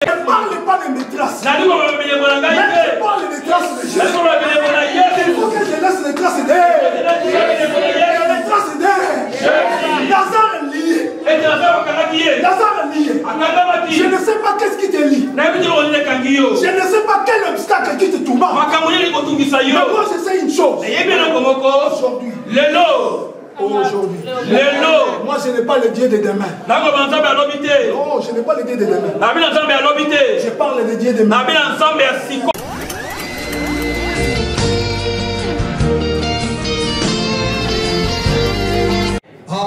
Ne parle pas de mes traces. Mais tu parles des traces de Jésus. Il faut que je laisse les traces d'elle. Les traces d'elle. Lazare est lié. Lazare est lié. Je ne sais pas qu'est-ce qui te lie. Je ne sais pas quel obstacle qui te tourmente. Mais moi je sais une chose. Aujourd'hui. Moi je n'ai pas le Dieu de demain. Non, je n'ai pas le Dieu de demain. Je parle de Dieu de demain.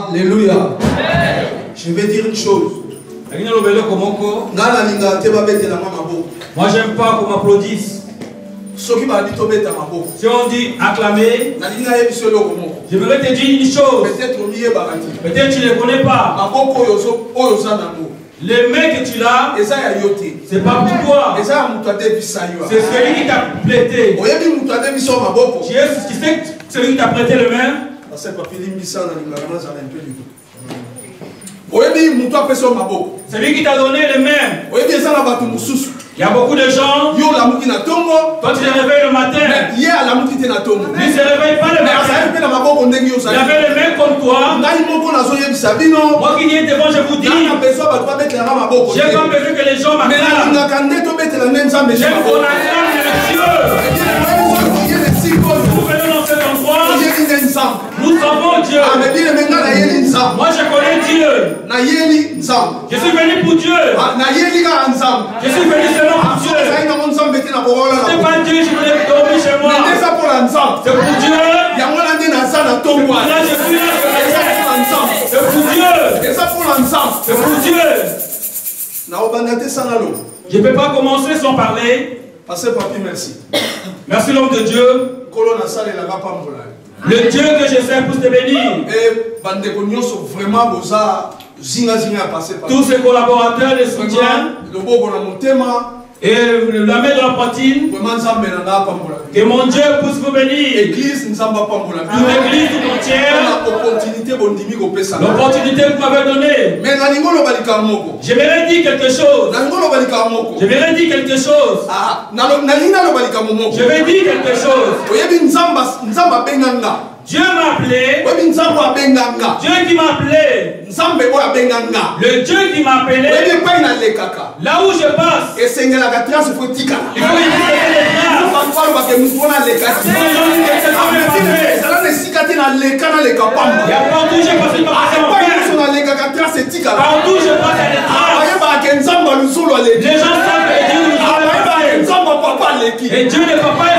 Alléluia. Je vais dire une chose. Moi j'aime pas qu'on m'applaudisse. Si on dit acclamer, j'aimerais te dire une chose. Peut-être tu ne les connais pas. Les mains que tu as, c'est pas pour toi. C'est celui qui t'a prêté. Tu sais celui qui t'a prêté les mains. Celui qui t'a donné les mains. Il y a beaucoup de gens. Toi tu les réveilles le matin. Lui ne se réveille pas le matin. Il avait les mains comme toi. Moi qui viens devant, je vous dis. J'ai pas besoin que les gens m'acclament. J'aime qu'on acclame les cieux. Nous venons dans cet endroit. Nous savons Dieu. Moi je connais Dieu. Je suis venu pour Dieu. Je suis venu seulement pour Dieu. C'est pas Dieu, je voulais dormir chez moi. C'est pour Dieu. Là je suis là. C'est pour Dieu. C'est pour Dieu. Je ne peux pas commencer sans parler. Merci. Merci l'homme de Dieu. Le Dieu que je sers pour te bénir. Tous ses collaborateurs, les soutiens. Et la main de la poitrine. Que mon Dieu puisse vous bénir. L'église tout entière. L'opportunité que vous m'avez donnée. J'aimerais dire quelque chose. Je vais dire quelque chose. Dieu m'a appelé. Dieu qui m'a appelé. Le Dieu qui m'a appelé. Là où je passe. Il faut éviter les traces. Il y a partout j'ai passé par partout je passe à les gens savent et Dieu ne peut pas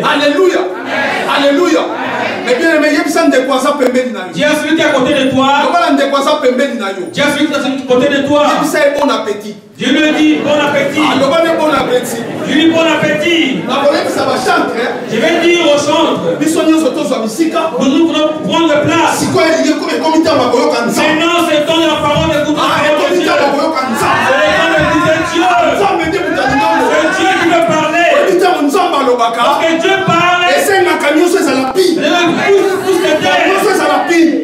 Alléluia. Alléluia. Mais bien aimé, Dieu a celui qui est à côté de toi. Dieu a celui qui est à côté de toi. Bon appétit. Dieu lui dit bon appétit. Je lui dis bon appétit. Je vais dire au chantre. Nous voulons prendre place. Maintenant c'est temps de la parole de Dieu. C'est Dieu qui veut parler. Parce que Dieu parle.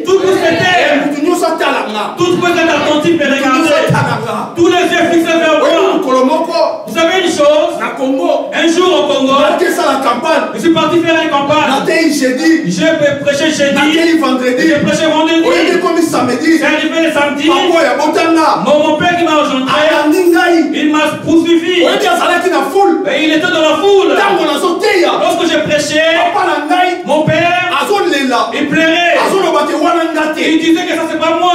Tout pousse les terres. Tout peut être attentif et regarder. Tous les yeux fixés vers moi. Vous savez une chose? Un jour au Congo, je suis parti faire une campagne. J'ai prêché jeudi. J'ai prêché vendredi. C'est arrivé le samedi. Mon père qui m'a engendré, il m'a poursuivi. Et il était dans la foule. Lorsque j'ai prêché, mon père, il pleurait. Il disait que ça c'est pas moi.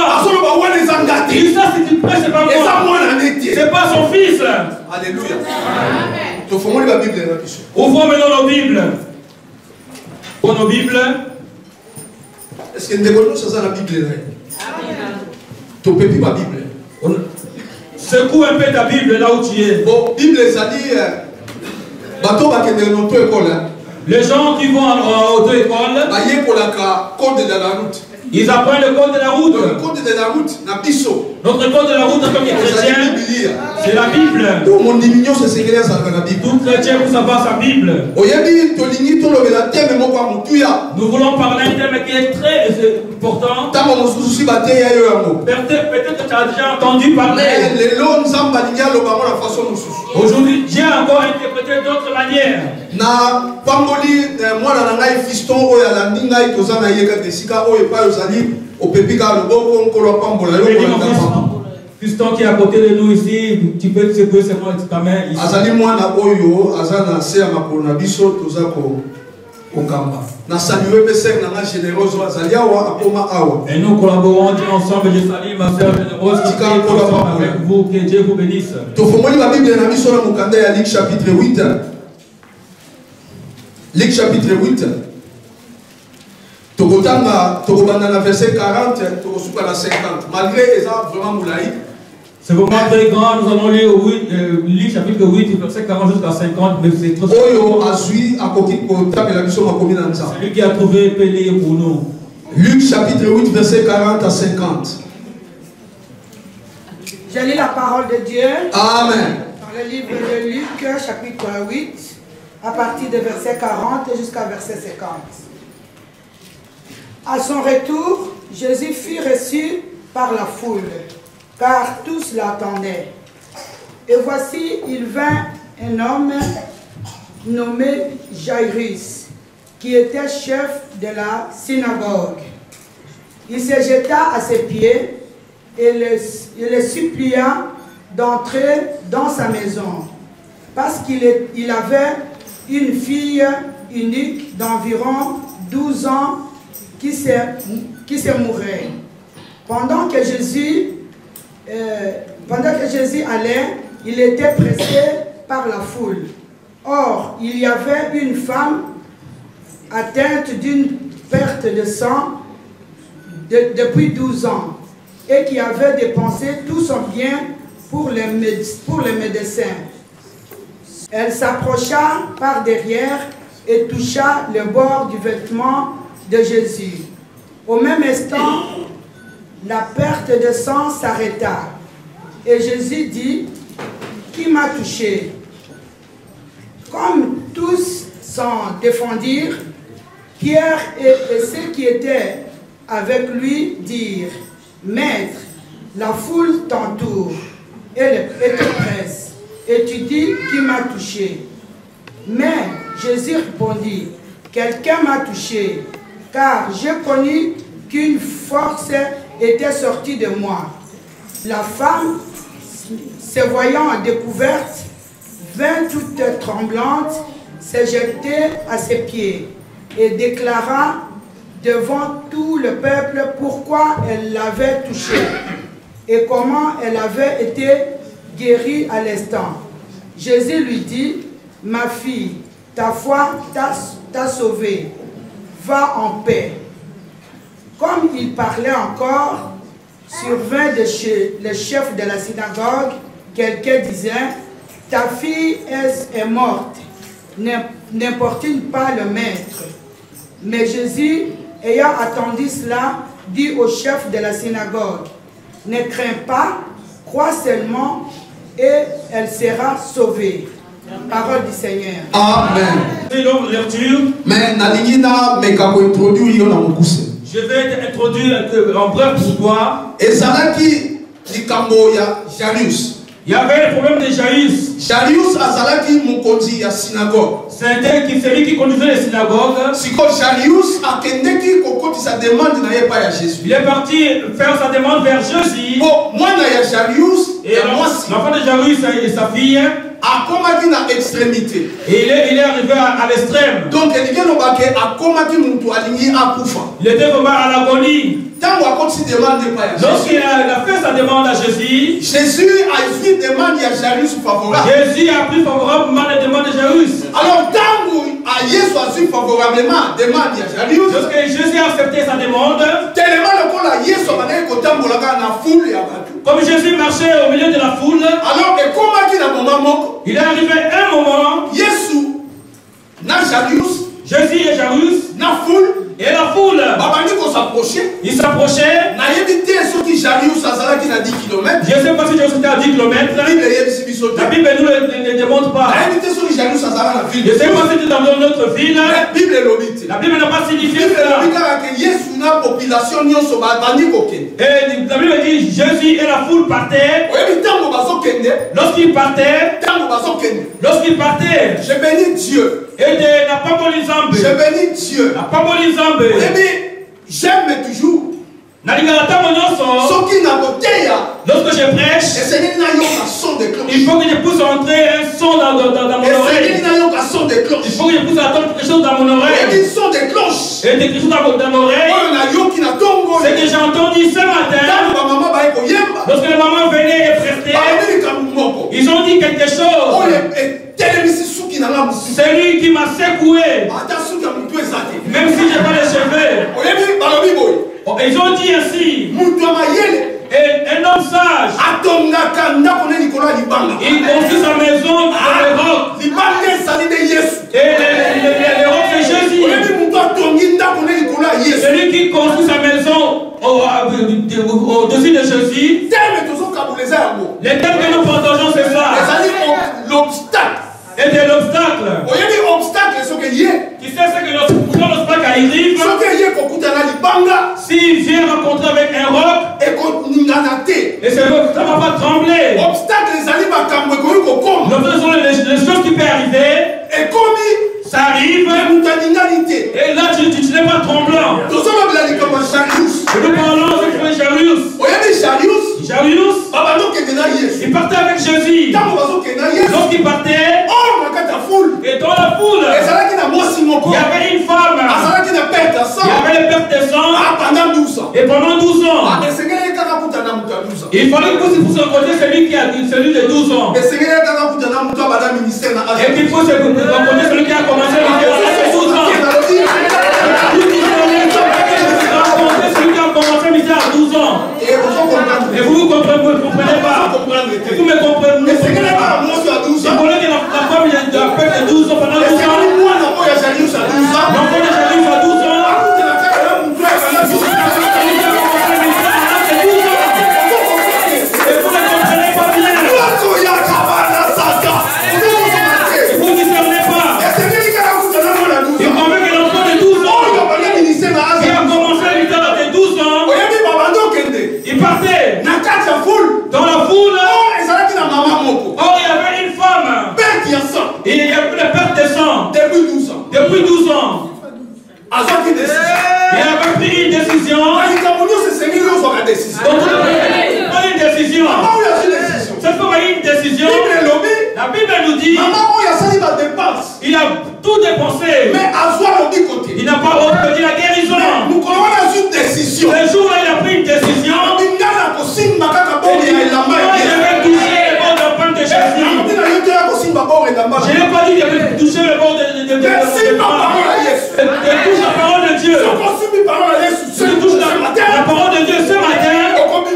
Il dit ça si tu prêches c'est pas moi. C'est pas son fils. Alléluia. Ouvrons maintenant nos Bibles. Pour nos Bibles. Est-ce que nous connaissons la Bible? Tu peux plus ma Bible. Secoue un peu ta Bible là où tu es. Bon, Bible ça dit les gens qui vont en auto-école, pour la code de la route. Ils apprennent le code de la route. Le code de la route, na biso. Notre code de la route en tant que chrétien, c'est la Bible. Tout mon diminution c'est ce que la Bible. Tout chrétien peut savoir sa Bible. Nous voulons parler d'un thème qui est très important. Peut-être que tu as déjà entendu parler. Aujourd'hui, Dieu a encore interprété d'autres manières. Fiston qui est à côté de nous ici, tu peux secouer seulement ta main ici. Et nous collaborons ensemble. Je salue ma soeur généreuse qui est ensemble avec vous. Que Dieu vous bénisse. Luc chapitre 8. Luc chapitre 8. Verset 40, 50. Malgré les vraiment moulaï. C'est vraiment très grand, nous allons lire Luc chapitre 8, verset 40 jusqu'à 50, mais c'est trop. Celui qui a trouvé peut lire pour nous. Luc chapitre 8, verset 40 à 50. Je lis la parole de Dieu. Amen. Dans le livre de Luc, chapitre 8, à partir de verset 40 jusqu'à verset 50. À son retour, Jésus fut reçu par la foule, car tous l'attendaient. Et voici, il vint un homme nommé Jairus, qui était chef de la synagogue. Il se jeta à ses pieds et le supplia d'entrer dans sa maison, parce qu'il avait une fille unique d'environ 12 ans qui se mourait. Pendant que Jésus allait, il était pressé par la foule. Or, il y avait une femme atteinte d'une perte de sang depuis 12 ans et qui avait dépensé tout son bien pour les médecins. Elle s'approcha par derrière et toucha le bord du vêtement de Jésus. Au même instant, la perte de sang s'arrêta. Et Jésus dit, « Qui m'a touché ?» Comme tous s'en défendirent, Pierre et ceux qui étaient avec lui dirent, « Maître, la foule t'entoure et te presse, et tu dis, « Qui m'a touché ?» Mais Jésus répondit, « Quelqu'un m'a touché, car j'ai connu qu'une force était sortie de moi. » La femme, se voyant découverte, vint toute tremblante, se jeter à ses pieds et déclara devant tout le peuple pourquoi elle l'avait touché et comment elle avait été guérie à l'instant. Jésus lui dit, « Ma fille, ta foi t'a sauvée. Va en paix. » Comme il parlait encore, survint de chez le chef de la synagogue, quelqu'un disait, « Ta fille est morte, n'importune pas le maître. » Mais Jésus, ayant attendu cela, dit au chef de la synagogue, « Ne crains pas, crois seulement, et elle sera sauvée. » Parole du Seigneur. Amen. Je vais t'introduire en bref pour toi. Il y avait le problème de Jairus. Jairus azalaki mukonzi ya synagogue. C'était celui qui conduisait les synagogues. Siko Jairus akendeki kokotisa demande na ye pa ya Jésus. Il est parti faire sa demande vers Jésus. Bon, mwana ya Jairus et l'enfant de Jairus et sa fille akomaki na extrémité. Et il est arrivé à l'extrême. Donc il était vraiment à l'agonie. Lorsqu'il a fait sa demande à Jésus, Jésus a fait une demande à Jairus favorable. Jésus a pris favorablement la demande de Jairus. Alors, tant que Jésus a fait favorablement la demande de Jairus, lorsque Jésus a accepté sa demande, comme Jésus marchait au milieu de la foule, alors il est arrivé un moment, Jésus et Jairus, na foule, Et la foule, il s'approchait. Je ne sais pas si Jarius était à 10 km. La Bible ne démontre pas. Je ne sais pas si c'était dans notre ville. La Bible n'a pas signifié cela. Et la Bible dit Jésus et la foule partaient. Lorsqu'ils partaient, je bénis Dieu. Et n'a pas moli Zambé. Je bénis Dieu. N'a pas moli Zambé. J'aime toujours. Lorsque je prêche, il faut que je puisse entrer un son dans mon oreille. Il faut que je puisse entendre quelque chose dans mon oreille. Et quelque chose dans mon oreille. C'est que j'ai entendu ce matin. Lorsque la maman venait et prestait, ils ont dit quelque chose. C'est lui qui m'a secoué. Même si je n'ai pas les cheveux. Ils ont dit ainsi. Et un homme sage, il construit sa maison dans les rocs. Et les rocs, c'est Jésus. Celui qui construit sa maison au-dessus de Jésus. Les thèmes que nous partageons, c'est ça. Et de l'obstacle. Tu sais ce que l'obstacle arrive. S'il vient rencontrer avec un roc, et ce roc, ça ne va pas trembler. Donc, ce sont les choses qui peuvent arriver. Ça arrive. Et là, tu n'es pas tremblant. Et nous parlons avec Jarius. Il partait avec Jésus. Lorsqu'il partait, et dans la foule, il y avait une femme. Il y avait les pertes de sang. Et pendant 12 ans. Il fallait que vous se rencontriez celui de 12 ans. Et qu'il faut se rencontrer celui qui a commencé le ministère à 12 ans. Celui qui a commencé le ministère à 12 ans. Et vous ne comprenez pas. Vous me comprenez pas. Il voulait que la femme ait la perte de 12 ans pendant 12 ans. L'enfant de Jarius à 12 ans. Et vous ne comprenez pas bien. Vous ne discernez pas. Il convainc que l'enfant de 12 ans qui a commencé à l'histoire de 12 ans, il partait dans la foule. Or, il y avait une femme. Et il y avait la perte de sang. Depuis 12 ans. Il avait pris une décision. Donc, il a une décision. Cette fois, il y a une décision. La Bible nous dit il a tout dépensé. Il n'a pas obtenu la guérison. Le jour où il a pris une décision, je vais toucher le bord de la pointe de Jésus. Je n'ai pas dit qu'il avait touché le bord de touche la parole de Dieu. Si tu touches la parole de Dieu ce matin, il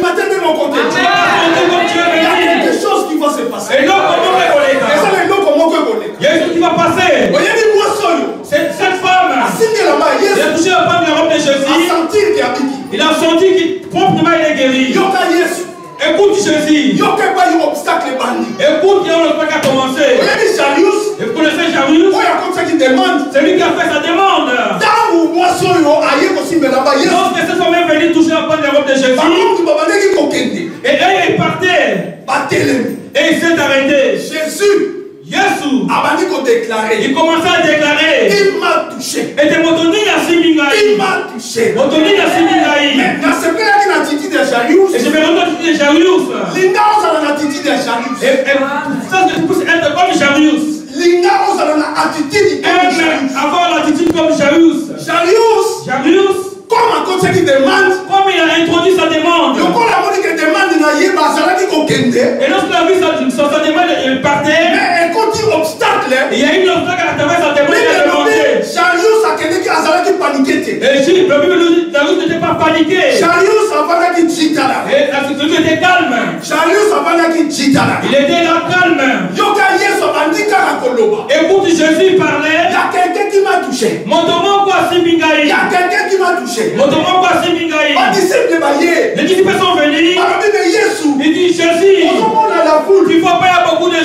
y a quelque chose qui va se passer. Et donc, il y a quelque chose qui va passer. Cette femme, il a touché la pointe de la robe de Jésus. Il a senti qu'il proprement il est guéri. Écoute Jésus. Écoute, il y a un obstacle qui a commencé. Et vous connaissez Jarius? C'est lui qui a fait sa demande. Lorsque cette femme est venue toucher la pointe de la robe de Jésus, et là il partait. Et il s'est arrêté. Jésus il commençait à déclarer. Il m'a touché. Et de Motoni à Simingaï. Il m'a touché. Motoni à Simingaï. Mais dans ce cas-là, il a titi de Jarius. Et je vais rendre l'attitude de Jarius. Linga on a l'attitude de Jarius. Et ça, tu peux être comme Jarius. Linga on a l'attitude de Jarius. Avoir l'attitude comme Jarius. Jarius. Comme un conseil qui demande. Comme il a introduit sa demande. Donc on a dit que demande et lorsqu'il a vu sa demande, il partait. Mais un obstacle. Il y a une obstacle à travers sa demande. Jarius a quelqu'un qui a paniqué. Et si le Bible nous dit Jarius n'était pas paniqué. Jarius a dit jitala. Et il était calme. Jarius a dit jitala. Il était là calme. Écoute, Jésus parlait. Il y a quelqu'un qui m'a touché. Il y a quelqu'un touché. Les disciples sont venus. Il dit Jésus, il faut pas y avoir beaucoup de gens.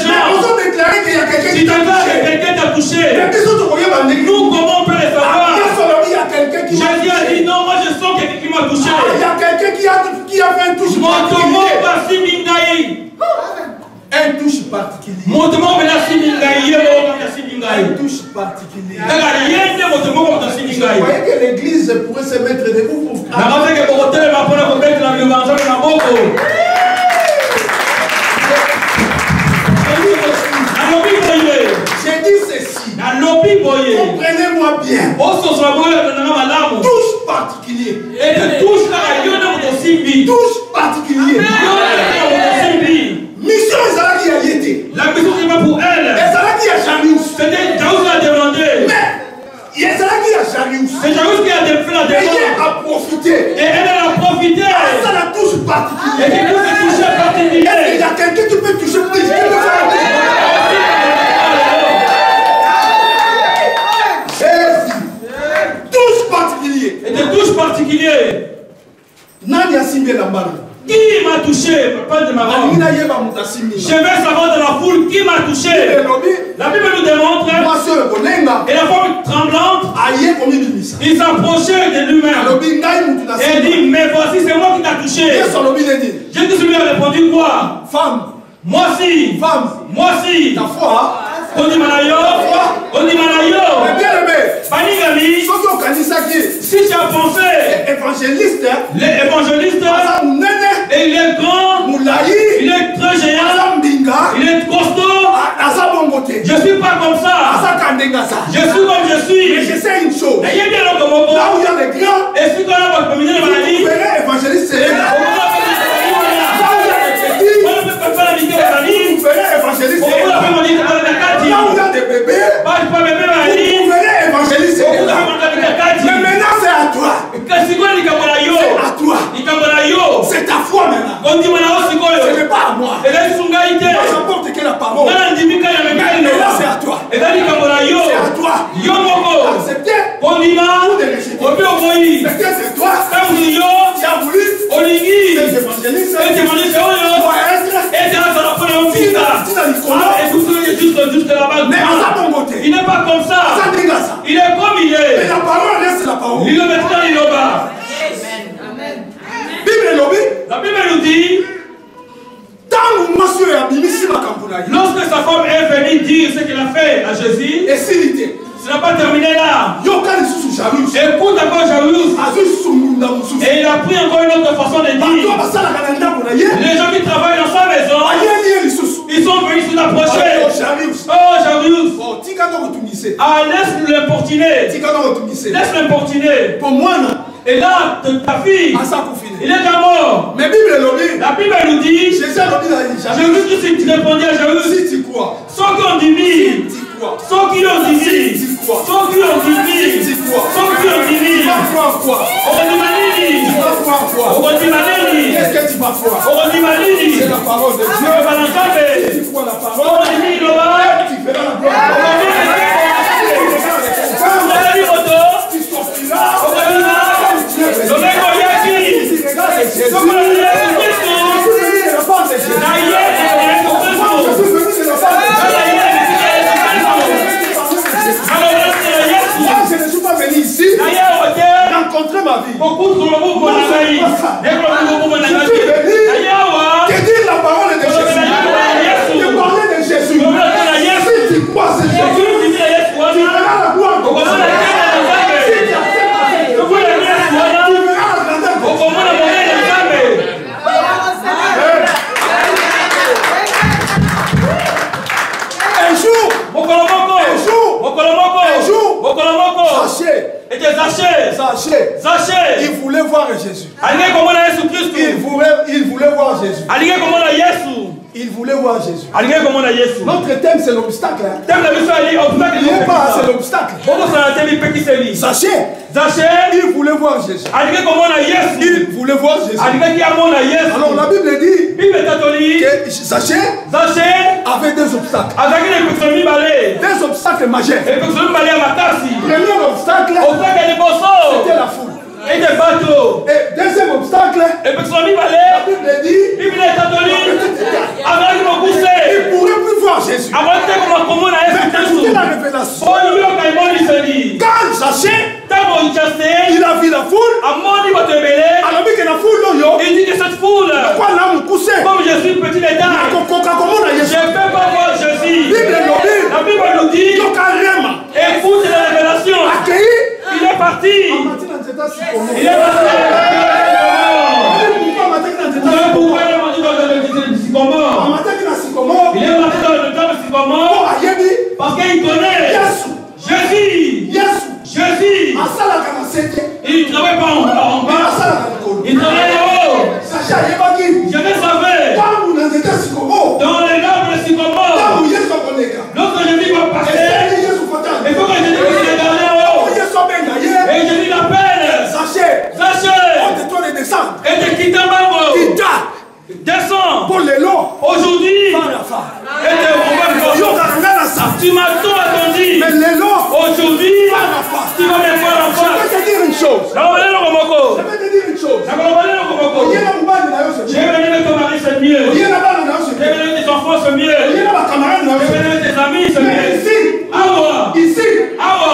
Si tu vois que quelqu'un t'a touché, nous comment on peut les savoir? Jésus a dit non, moi je sens quelqu'un qui m'a touché. Il y a quelqu'un qui a fait un touche particulier. Un touche particulier. Un touche particulier. Vous voyez que l'église pourrait se mettre debout pour j'ai dit ceci. Comprenez-moi bien. Touche particulier. Touche particulier. Mission Ezalaki a été. La mission n'est pas pour elle. Ezalaki a Jarius. C'était Jarius qui a demandé. Mais Ezalaki a Jarius. C'est Jarius qui a fait la demande. Et elle a profité. Et elle a profité. Ça la touche particulière. Et qui peut se toucher particulier. Il y a quelqu'un qui peut toucher plus. Qui peut faire Jésus. Touche particulier. Et des touches particulières. Nani a signé la balle. Qui m'a touché? Pas de ma robe. Je vais savoir de la foule qui m'a touché. La Bible nous démontre. Et la femme tremblante, il s'approchait de lui-même. Et il dit, mais voici, c'est moi qui t'a touché. Jésus lui a répondu quoi? Femme. Moi si. Femme. Moi si. Ta foi. On dit Manayo. On dit Manayo. Mais bien aimé. Banigami. Si tu as pensé. Évangéliste. L'évangéliste. Et il est grand. Il est très géant. Il est costaud. Je ne suis pas comme ça. Je suis comme je suis. Mais je sais une chose. Là où il y a les grands. Et si tu as votre communauté de maladie. Vous verrez évangéliste. Là où il y a des bébés, vous verrez évangéliste. Mais maintenant c'est à toi. C'est à toi. C'est ta foi maintenant. Ce n'est pas à moi. Moi j'apporte que la parole. Maintenant c'est à toi. C'est à toi. Accepter ou de rejeter. Peut-être c'est toi qui as voulu ces évangélistes mais à bon côté. Il n'est pas comme ça. Il est comme il est. Mais la parole reste la parole. Il le mettra, il le bat. La Bible nous dit, lorsque sa femme est venue dire ce qu'elle a fait à Jésus, ça n'a pas terminé là. Écoute encore Jarius. Et il a pris encore une autre façon de dire. Les gens qui travaillent dans sa maison, ils sont venus se l'approcher. Oh Jarius. Ah, laisse-le l'importuner. Laisse l'importuner. Et là, ta fille, il est déjà mort. Mais la Bible nous dit, Jésus répondait à Jarius, sans qu'on divise, sans qui on divise, sans qui on divise, sans qui on divise, qu'est-ce que tu vas croire? C'est la parole de Dieu. Tu crois la parole? Tu feras la gloire. Tu sortiras. Je ne suis pas venu ici rencontrer ma vie. Je suis venu te dire la parole de Jésus. Te parler de Jésus. Si tu crois c'est Jésus, tu verras la gloire. Si tu acceptes, tu verras la Zachée, il voulait voir Jésus. Il voulait voir Jésus. Il voulait voir Jésus. Notre thème c'est l'obstacle. Il n'est pas c'est l'obstacle. Zachée, il voulait voir Jésus. Il voulait voir Jésus. Alors la Bible dit que Zachée avait deux obstacles. Deux obstacles majeurs. Premier obstacle, c'était la foule. Et des bateaux. Et deuxième obstacle. Et personne n'y va aller. La Bible dit. Bible est catholique. Avec mon poussé. Il ne pourrait plus voir Jésus. Avant de dire comment on a écouté la révélation. Quand Zachée, il a vu la foule. Alors que la foule, il dit que cette foule, comme je suis petit état, je ne peux pas voir Jésus. La Bible nous dit, écoute la révélation. Il est parti. Il est parti. Pourquoi il est parti dans le sycomore? Il est parti dans le temps de sycomore parce qu'il connaît Jésus. Jésus. Il ne travaille pas en bas. Il travaille en haut. Je vais savoir. Dans les arbres de sycomore. Lorsque Jésus va passer, il faut que Jésus puisse regarder en haut. Et Jésus l'appelle. Sachez. Et de quitter Mambo. Descends. Aujourd'hui. Tu m'as tout attendu. Aujourd'hui, tu vas me faire en face. Je vais te dire une chose. Je vais venir de ton mari, c'est mieux. Je vais venir de tes enfants, c'est mieux. Je vais venir de tes amis, c'est mieux. Awa. Ici. Awa.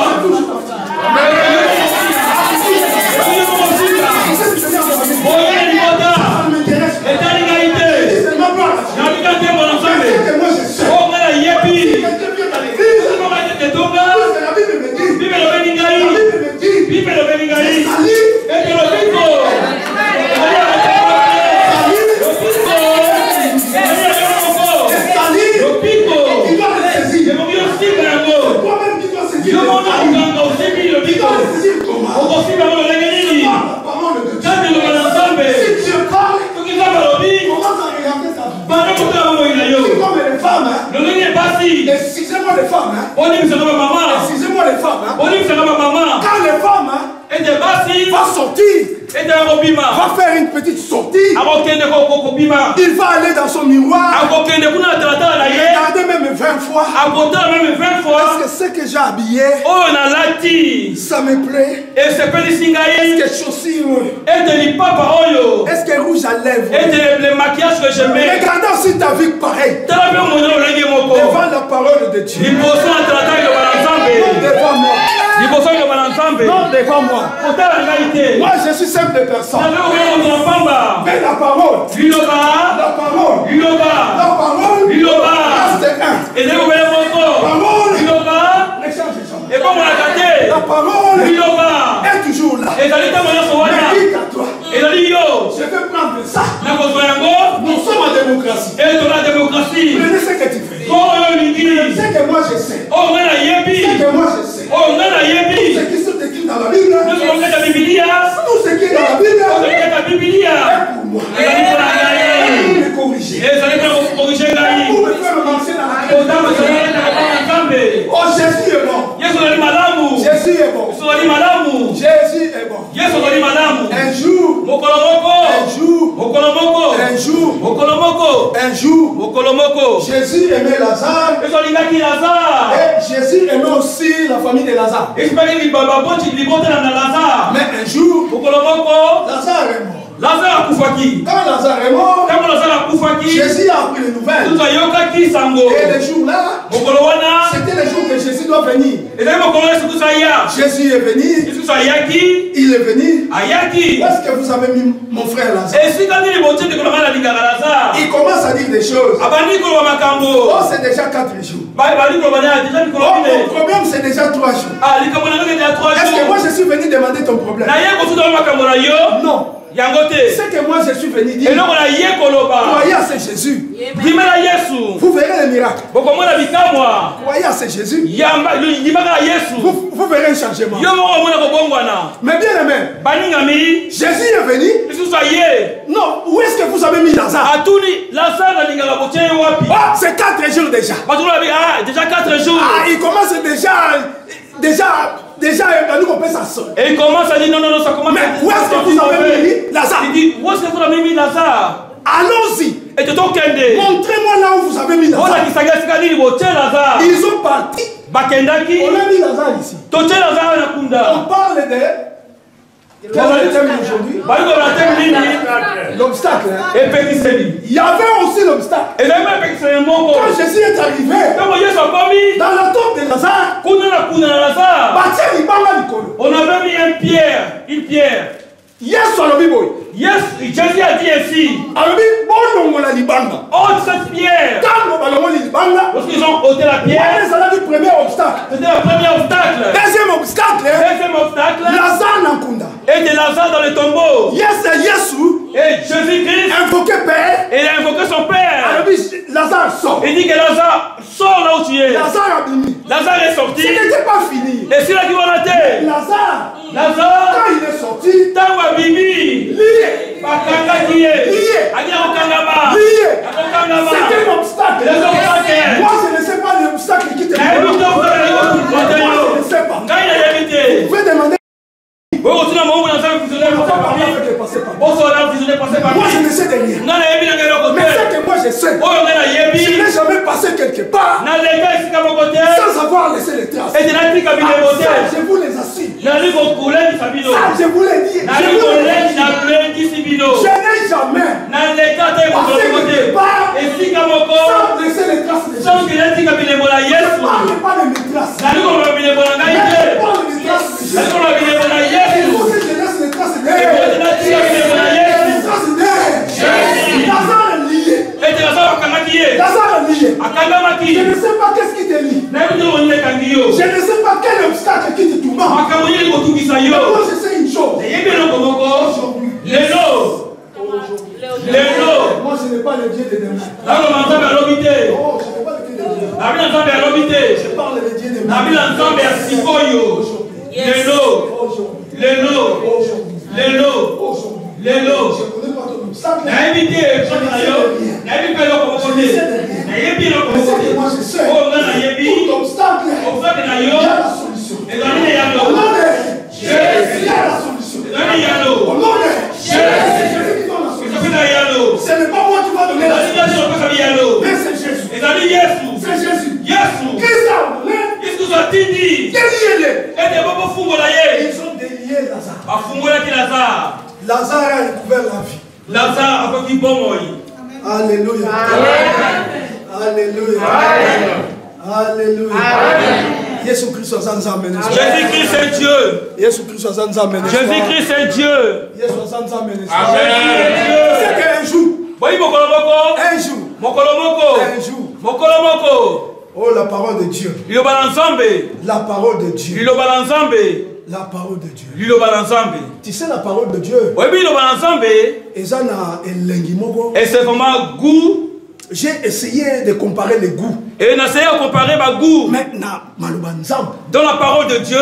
Excusez-moi les femmes, on dit que c'est ma maman. Excusez-moi les femmes, on dit que c'est ma maman. Quand les femmes va sortir, va faire une petite sortie, il va aller dans son miroir, regarder même 20 fois. Est-ce que ce que j'ai habillé, ça me plaît? Est-ce que chaussures, est-ce que rouge à lèvres, le maquillage que je mets, regardant si ta vie pareil devant la parole de Dieu, devant moi. Non, devant moi. Moi, je suis simple personne. Mais la parole reste un. La parole est toujours là. Mais dis à toi, je vais prendre ça. Nous sommes en démocratie. Prenez ce que tu fais. C'est que moi je sais. C'est que moi je sais. Tout ce qui sont écrit dans la Bible. Tout ce qui est dans la Bible. Est pour moi. Pour me corriger. Pour me faire marcher dans la Bible. Oh, Jésus est bon. Jésus est bon. Jésus est bon. Un jour, Jésus aimait Lazare. Et Jésus aimait aussi la famille de Lazare. Mais un jour, Lazare est mort. Quand Lazare est mort, Jésus a appris les nouvelles. Et le jour-là, c'était le jour que Jésus doit venir. Jésus est venu. Il est venu. Où est-ce que vous avez mis mon frère Lazare? Il commence à dire des choses. Oh, c'est déjà 4 jours. Oh, mon problème, c'est déjà 3 jours. Est-ce que moi je suis venu demander ton problème? Non. C'est que moi je suis venu dire. Croyez à ce Jésus. Vous verrez les miracles. Croyez à ce Jésus. Vous verrez un changement. Mais bien aimé, Jésus est venu. Non, où est-ce que vous avez mis Lazare? Ah, c'est 4 jours déjà. Déjà 4 jours. Ah, il commence déjà, nous on peut s'asseoir. Et il commence à dire non, ça commence. Mais où est-ce que vous avez mis Lazare? Il dit, où est-ce que vous avez mis Lazare? Allons-y. Montrez-moi là où vous avez mis Lazare. Ils ont parti. On a mis Lazare ici. On parle Quel est le thème d'aujourd'hui? L'obstacle. Il y avait aussi l'obstacle. Quand Jésus est arrivé dans la tombe de Lazare, on avait mis une pierre. Yes, Jésus a dit ainsi. Oh, cette pierre. Lorsqu'ils ont ôté la pierre, c'était le premier obstacle. Deuxième obstacle. Et de Lazare dans le tombeau. Et Jésus-Christ et il a invoqué son père. Lazare sort. Il dit que Lazare sort là où tu es. Lazare est sorti. Ce n'était pas fini. Et c'est là qu'il va noter. Lazare, quand il est sorti, c'était un obstacle. Moi, je ne sais pas l'obstacle qui te dit. Moi, je ne sais pas. Vous pouvez demander. Moi, je ne sais de rien. Mais ce que moi je sais, je n'ai jamais passé quelque part sans avoir laissé les traces. Ça, je vous les assure. Ça, je vous l'ai dit. Je n'ai jamais passé quelque part sans laisser les traces de Jésus. Je ne parle pas de mes traces. Mais je parle de mes traces de Jésus. Et vous, si je laisse les traces de Jésus, Lazare est lié. Je ne sais pas qu'est-ce qui te lie. Je ne sais pas quel obstacle qui te tourmente. Mais moi, je sais une chose. Moi, je n'ai pas le Dieu de demain. Je n'ai pas le Dieu de demain. Je parle le Dieu de demain. Ce n'est pas moi qui va donner la solution. Mais c'est Jésus. C'est Jésus. Qu'est-ce qu'ils ont dit? Ils ont délié Lazare. Lazare a découvert la vie. Alléluia. Alléluia. Alléluia. Jésus-Christ est Dieu. Jésus-Christ est Dieu. C'est qu'un jour. Oh, la parole de Dieu. La parole de Dieu. La parole de Dieu. Tu sais, la parole de Dieu. Et c'est vraiment goût. J'ai essayé de comparer les goûts. Et on a essayé de comparer ma goût. Mais dans la parole de Dieu,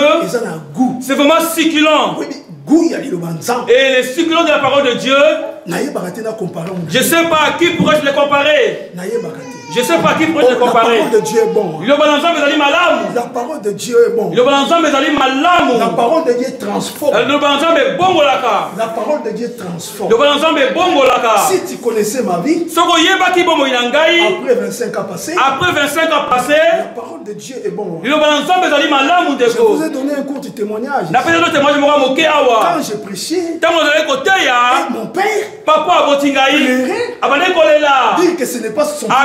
c'est vraiment succulent. Et les succulents de la parole de Dieu, je ne sais pas à qui pourrais-je les comparer. Je ne sais pas à qui pourrais-je les comparer. La parole de Dieu est bon. La parole de Dieu est bon. La parole de Dieu transforme. La parole de Dieu transforme. Si tu connaissais ma vie, après 25 ans passés, la parole de Dieu est bon. Je vous ai donné un court témoignage. Quand j'ai prêché, mon père pleurait, dire que ce n'est pas son fils.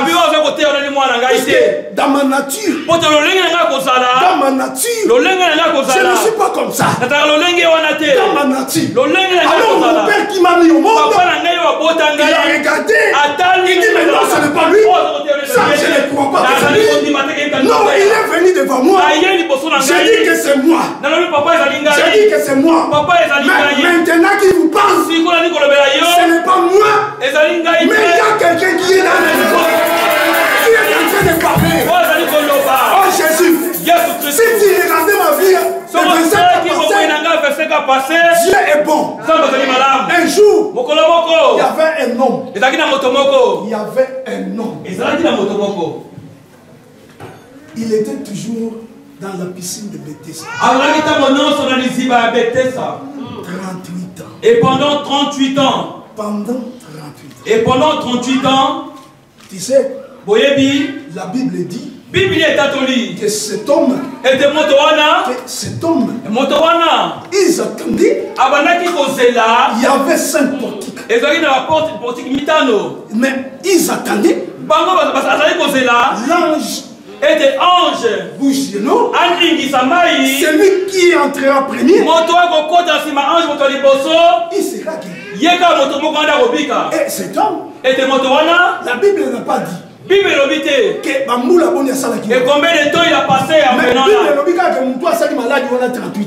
Dans ma nature, je ne suis pas comme ça. Dans ma nature, alors mon père qui m'a mis au monde, il a regardé, il dit mais non, ce n'est pas lui. Ça, je ne crois pas que c'est lui. Non, il est venu devant moi. J'ai dit que c'est moi. J'ai dit que c'est moi. Mais maintenant qu'il vous parle, ce n'est pas moi. Mais il y a quelqu'un qui est dans le niveau. Qui est en train de parler. Oh Jésus. Si tu regardais ma vie, Dieu est bon. Un jour, il y avait un homme. Il y avait un homme. Il était toujours dans la piscine de Bethesda. 38 ans. Et pendant 38 ans. Et pendant 38 ans, tu sais, la Bible dit que cet homme, ils attendaient. Il y avait 5 portiques. Mais ils attendaient. L'ange bouge, celui qui entrera premier, il sera guéri. Et cet homme, la Bible n'a pas dit que et combien de temps il a passé en venant là?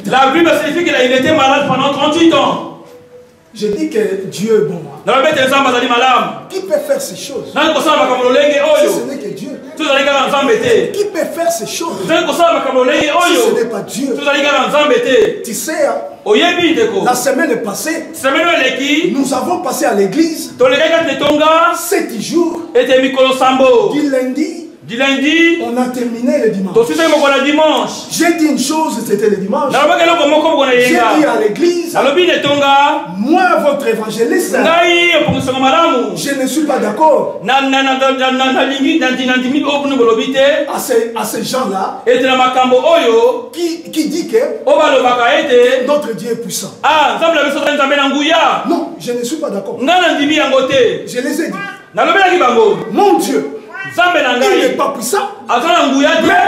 La Bible signifie qu'il était malade pendant 38 ans. Je dis que Dieu est bon. Qui peut faire ces choses? Si ce n'est que Dieu. Qui peut faire ces choses? Si ce n'est pas Dieu. Tu sais, la semaine passée, nous avons passé à l'église 7 jours. Du lundi, on a terminé le dimanche. J'ai dit une chose, c'était le dimanche. J'ai dit à l'église, moi, votre évangéliste, je ne suis pas d'accord à ces gens-là qui dit que notre Dieu est puissant. Non, je ne suis pas d'accord. Je les ai dit. Mon Dieu, il n'est pas puissant, mais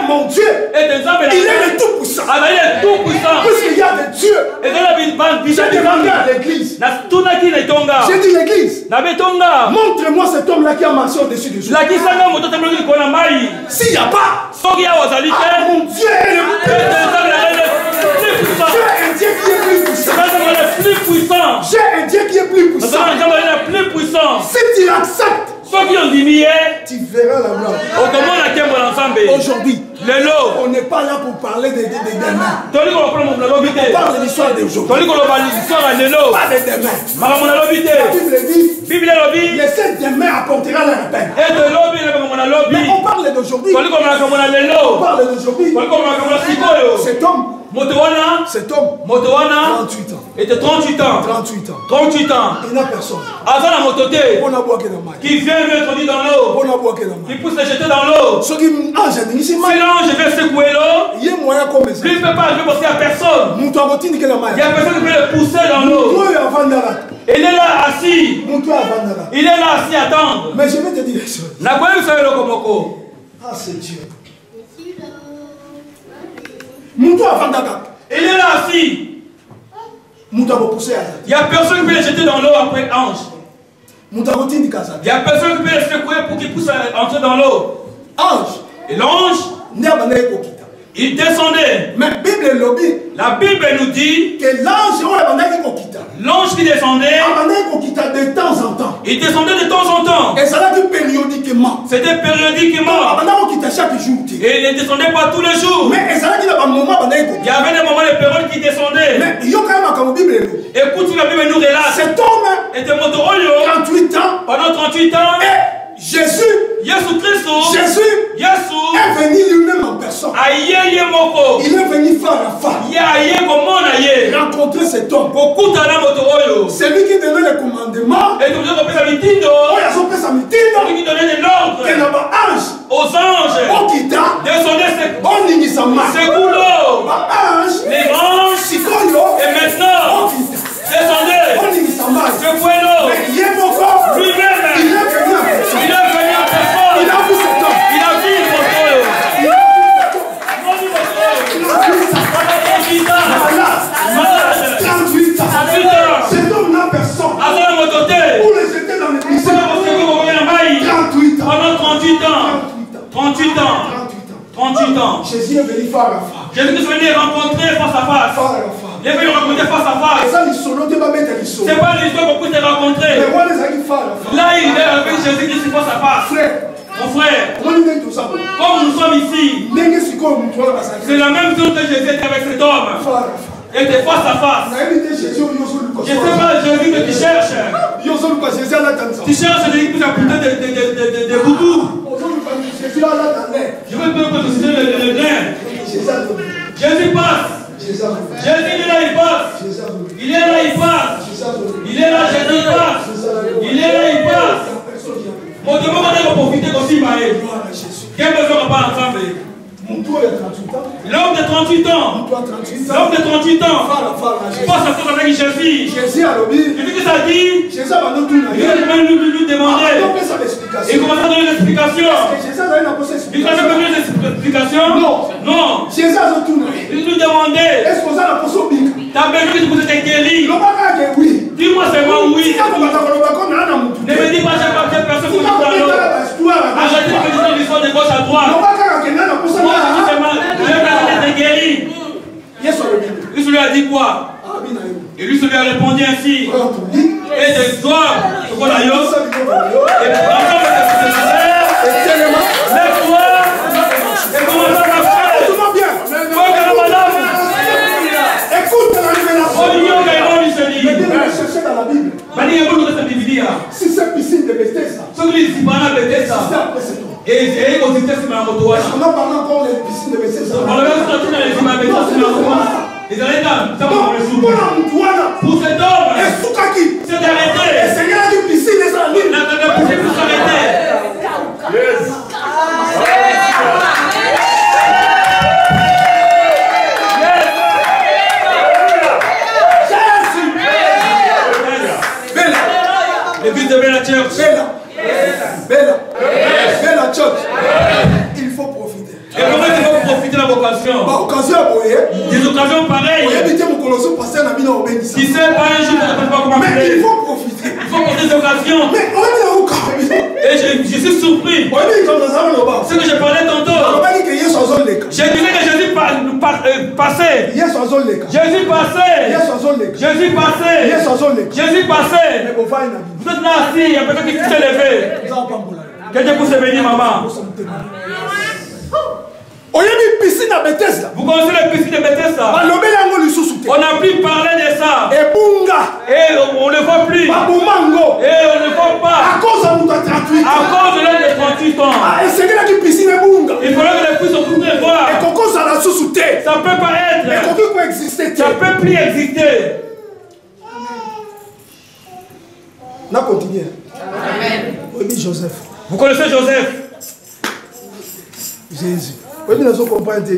mon Dieu, il est le tout puissant. Puisqu'il y a des dieux. J'ai demandé à l'église. J'ai dit l'église, montre-moi cet homme-là qui a marché au-dessus des jours. S'il n'y a pas, mon Dieu est le plus puissant. J'ai un Dieu qui est plus puissant. Si tu l'acceptes, tu verras la gloire. Aujourd'hui, on n'est pas là pour parler de demain. On parle de l'histoire d'aujourd'hui. Pas de demain. La Bible dit, les 7 demain apportera la peine. Mais on parle d'aujourd'hui. On parle d'aujourd'hui. Cet homme, 38 ans. était 38 ans. 38 ans. Il n'a personne. Avant la mototé. Qui vient lui introduire dans l'eau. Qui pousse les jeter dans l'eau. Si l'ange vient secouer l'eau, lui ne peut pas arriver parce qu'il n'y a personne. Il y a personne qui peut le pousser dans l'eau. Il est là assis. Il est là assis à attendre. Mais je vais te dire quelque chose. Ah, c'est Dieu. Il est là assis. Il n'y a personne qui peut le jeter dans l'eau après ange. Il n'y a personne qui peut le secouer pour qu'il puisse entrer dans l'eau. Ange. Et l'ange, il descendait. Mais la Bible nous dit que l'ange qui descendait de temps en temps. Il descendait de temps en temps. Et ça périodiquement. C'était périodiquement. Et il ne descendait pas tous les jours. Mais il y avait des moments de période qui descendaient. Mais écoute, la Bible nous relate. Cet homme était 38 ans. Pendant 38 ans. Et Jésus est venu lui-même en personne. Il est venu faire la femme. Rencontrer cet homme. C'est lui qui donnait les commandements. Qui donnait de l'ordre aux anges. Descendez les anges. Et maintenant, descendez. Secouez l'eau. Lui-même. Il est venu en personne. Il a vu cet homme. Il a vu cet homme n'a personne. Pour le jeter dans l'église. 38 ans. Pendant 38 ans. Jésus est venu faire la femme. Jésus est venu rencontrer face à face. Il est venu rencontrer face à face. C'est pas l'histoire qu'on peut te rencontrer. Là, il est avec Jésus-Christ face à face. Mon frère, comme nous sommes ici, c'est la même chose que Jésus était avec cet homme. Il était face à face. Je ne sais pas Jésus que tu cherches. Tu cherches Jésus qui t'a poussé des boubous. Je veux que tu cites le lien. Jésus passe. Jésus il est là, il passe. Il est là, il passe. Il est là, Jésus passe. Il est là, il passe. Mon Dieu, on va profiter aussi, Maë. Quel besoin on va pas ensemble? L'homme de 38 ans. L'homme de 38 ans. Passe à cause avec Jésus. Jésus a lobby. Et puis que ça dit. Jésus va nous tourner. Il va nous demander. Il commence à donner l'explication. Il va donner l'explication. Non. Non. Jésus a nous tourné. Il nous demandait. Est-ce qu'on a la potion bique? T'as besoin que vous êtes guéri. Oui. Dis-moi seulement oui. Ne me dis pas que personne qui vous parle. Arrêtez de dire l'histoire de gauche à droite. Moi, je dis seulement, je vais guéri. Lui, lui a dit quoi? Et lui, lui a répondu ainsi. Et de toi, et l'ensemble de ses frères, lève-toi, et commence à marcher. Tout va bien. Écoute la révélation. Chercher dans la Bible. Si c'est piscine de Bethesda. Et on a parlé encore des piscines de Bethesda. Pour cet homme, c'est arrêté. Le Seigneur a dit piscine et ça libre. La piscine peut s'arrêter. L'église de Bella Church. Bella Church. Il faut profiter. Et comment il faut profiter de la vocation? Des occasions pareilles. Qui sait pas un jour, on ne peut pas comment faire. Mais il faut profiter. Il faut profiter des occasions. Et je suis surpris. Ce que je parlais tantôt. Je disais que Jésus passait. Jésus passait. Jésus passait. Jésus passait. Vous êtes là assis, il y a personne qui s'est levé. Que Dieu puisse bénir, maman. Vous connaissez la piscine de Bethesda? On n'a plus parlé de ça. Et on ne voit plus. Et on ne voit pas. À cause de l'homme de 38 ans. Il faudrait que les puisses se voir. Ça ne peut pas être. Ça ne peut plus exister. On a continué. Amen. Joseph. Vous connaissez Joseph? Jésus.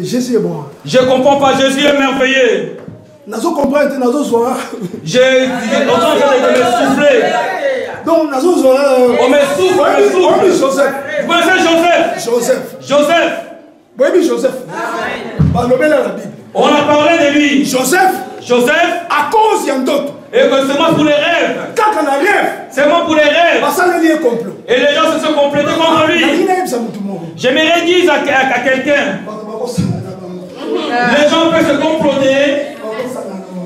Jésus est bon. Je ne comprends pas, Jésus est merveilleux. J'ai autant de me souffler. Donc, on me souffle, Joseph. Vous connaissez Joseph? Joseph. On a parlé de lui. Joseph. À cause il y a d'autres. Et que c'est moi pour les rêves. C'est moi pour les rêves. Et les gens se sont complétés contre lui. J'aimerais dire à quelqu'un. Les gens peuvent se comploter.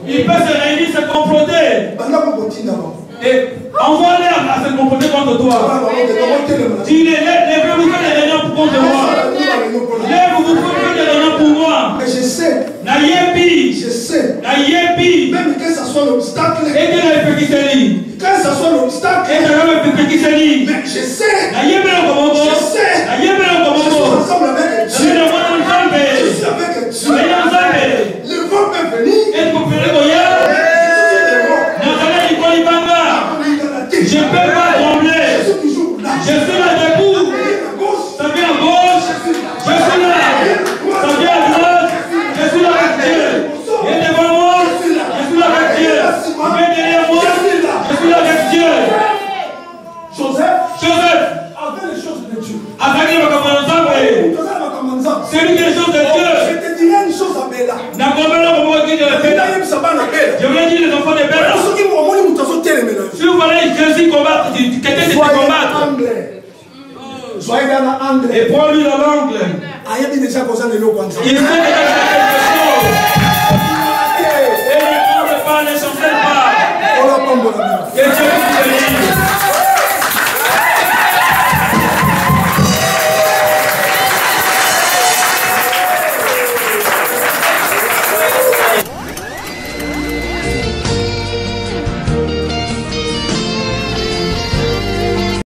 Ils peuvent se réunir, se comploter. Et envoie-les à se comploter contre toi. Dis les lèvez-vous des réunions contre moi. Lèvez-vous des réunions pour moi. Mais je sais. Même que ça soit l'obstacle. Et que ça soit l'obstacle. Mais je sais. Ensemble avec Dieu. Je suis avec Dieu. Le vent peut venir. Je ne peux pas trembler. Je suis là debout. Ça vient à gauche. Je suis là. Ça vient à droite. Je suis là avec Dieu. Il est devant moi. Je suis là avec Dieu. Il est derrière moi. Je suis là avec Dieu. Joseph. Avec les choses de Dieu. Avec les c'est l'une des choses de Dieu. Je te dirai une chose à Bella. Je voulais dire les enfants de Bella. Si vous voulez Jésus combattre, quelqu'un de combattre. Et prends-lui dans l'angle. Il sait déjà